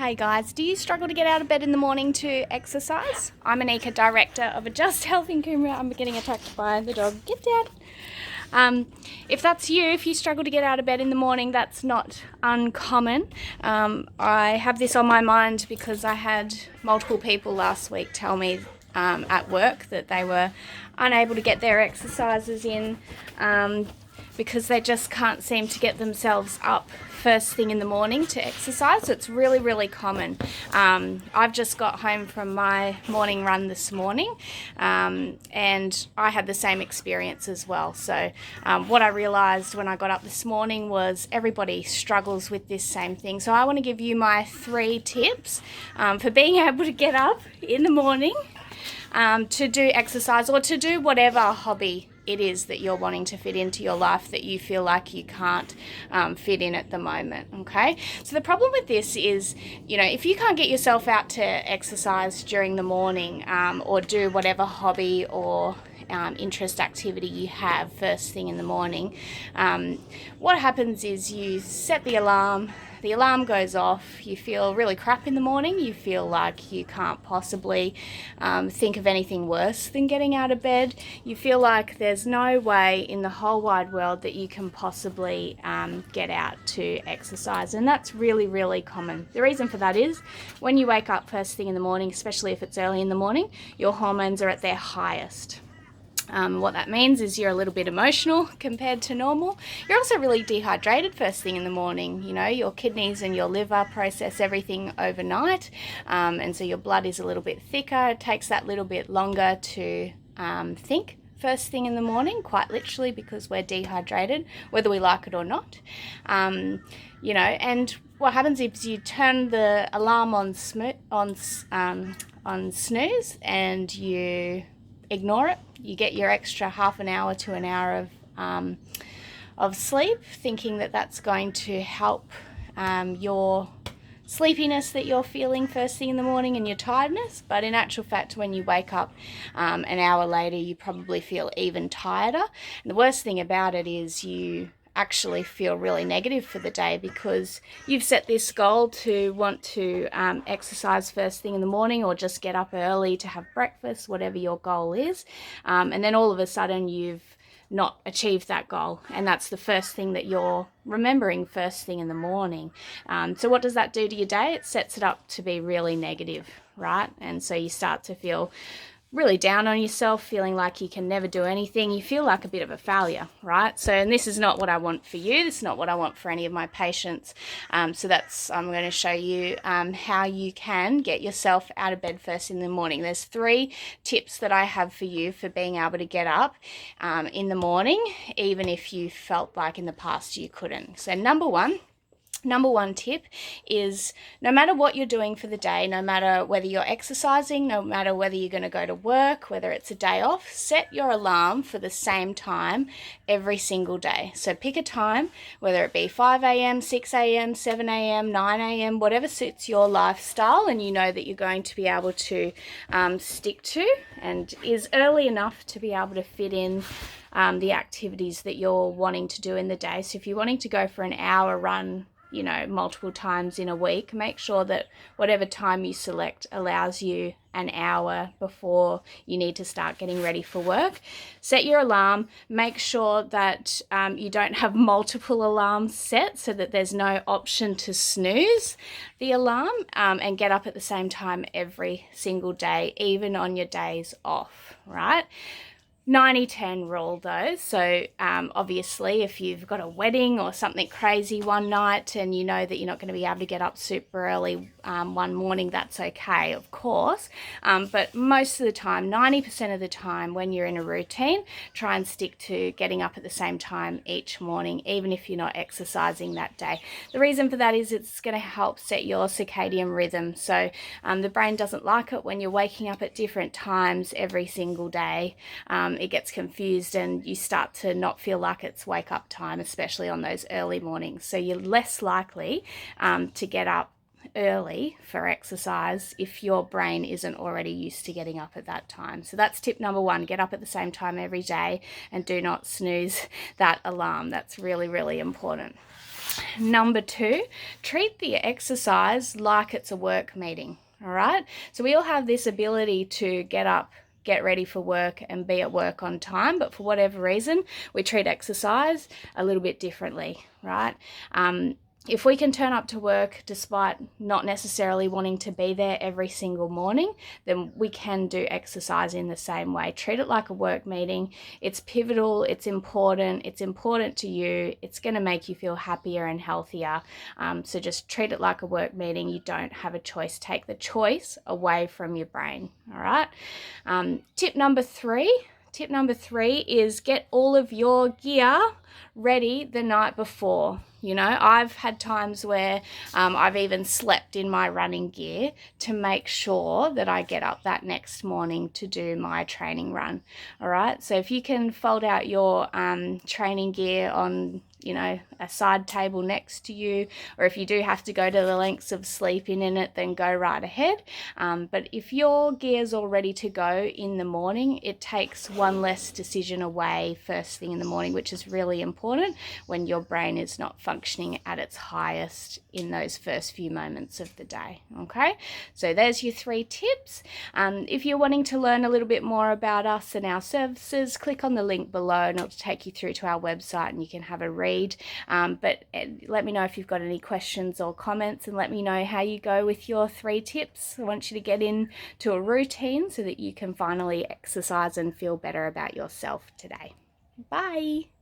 Hey guys, do you struggle to get out of bed in the morning to exercise? I'm Anika, director of Adjust Health in Coomera. I'm getting attacked by the dog. Get down. If that's you, if you struggle to get out of bed in the morning, that's not uncommon. I have this on my mind because I had multiple people last week tell me at work that they were unable to get their exercises in because they just can't seem to get themselves up first thing in the morning to exercise. So it's really, really common. I've just got home from my morning run this morning and I had the same experience as well. So what I realised when I got up this morning was everybody struggles with this same thing. So I want to give you my 3 tips for being able to get up in the morning to do exercise or to do whatever hobby it is that you're wanting to fit into your life that you feel like you can't fit in at the moment, okay? So the problem with this is, if you can't get yourself out to exercise during the morning or do whatever hobby or interest activity you have first thing in the morning, what happens is you set the alarm goes off, you feel really crap in the morning, you feel like you can't possibly think of anything worse than getting out of bed, you feel like there's no way in the whole wide world that you can possibly get out to exercise, and that's really, really common. The reason for that is when you wake up first thing in the morning, especially if it's early in the morning, your hormones are at their highest. What that means is you're a little bit emotional compared to normal. You're also really dehydrated first thing in the morning. Your kidneys and your liver process everything overnight, and so your blood is a little bit thicker. It takes that little bit longer to think first thing in the morning, quite literally, because we're dehydrated, whether we like it or not. And what happens is you turn the alarm on snooze and you ignore it. You get your extra half an hour to an hour of sleep, thinking that that's going to help your sleepiness that you're feeling first thing in the morning and your tiredness. But in actual fact, when you wake up an hour later, you probably feel even tireder. And the worst thing about it is you actually feel really negative for the day because you've set this goal to want to exercise first thing in the morning or just get up early to have breakfast, whatever your goal is, and then all of a sudden you've not achieved that goal, and that's the first thing that you're remembering first thing in the morning. So what does that do to your day? It sets it up to be really negative, right? And so you start to feel really down on yourself, feeling like you can never do anything. You feel like a bit of a failure, right? So, and this is not what I want for you. This is not what I want for any of my patients. So I'm going to show you how you can get yourself out of bed first in the morning. There's 3 tips that I have for you for being able to get up in the morning, even if you felt like in the past you couldn't. So number one tip is, no matter what you're doing for the day, no matter whether you're exercising, no matter whether you're going to go to work, whether it's a day off, set your alarm for the same time every single day. So pick a time, whether it be 5 a.m., 6 a.m., 7 a.m., 9 a.m., whatever suits your lifestyle and you know that you're going to be able to stick to and is early enough to be able to fit in the activities that you're wanting to do in the day. So if you're wanting to go for an hour run, multiple times in a week, make sure that whatever time you select allows you an hour before you need to start getting ready for work. Set your alarm. Make sure that you don't have multiple alarms set so that there's no option to snooze the alarm, and get up at the same time every single day, even on your days off, right? 90-10 rule though. So obviously if you've got a wedding or something crazy one night and you know that you're not going to be able to get up super early one morning, that's okay, of course. But most of the time, 90% of the time when you're in a routine, try and stick to getting up at the same time each morning, even if you're not exercising that day. The reason for that is it's going to help set your circadian rhythm. So the brain doesn't like it when you're waking up at different times every single day. It gets confused and you start to not feel like it's wake up time, especially on those early mornings. So you're less likely to get up early for exercise if your brain isn't already used to getting up at that time. So that's tip number 1, get up at the same time every day and do not snooze that alarm. That's really, really important. number 2, treat the exercise like it's a work meeting. All right. So we all have this ability to get up, get ready for work and be at work on time, but for whatever reason, we treat exercise a little bit differently, right? If we can turn up to work despite not necessarily wanting to be there every single morning, then we can do exercise in the same way. Treat it like a work meeting. It's pivotal, it's important to you. It's going to make you feel happier and healthier. So just treat it like a work meeting. You don't have a choice. Take the choice away from your brain, all right? Tip number 3 is get all of your gear ready the night before. You know, I've had times where I've even slept in my running gear to make sure that I get up that next morning to do my training run. All right. So if you can fold out your training gear on, you know, a side table next to you, or if you do have to go to the lengths of sleeping in it, then go right ahead. But if your gear's all ready to go in the morning, it takes one less decision away first thing in the morning, which is really important when your brain is not functioning at its highest in those first few moments of the day. Okay, so there's your 3 tips. If you're wanting to learn a little bit more about us and our services, click on the link below and it'll take you through to our website and you can have a read. But let me know if you've got any questions or comments, and let me know how you go with your 3 tips. I want you to get into a routine so that you can finally exercise and feel better about yourself today. Bye.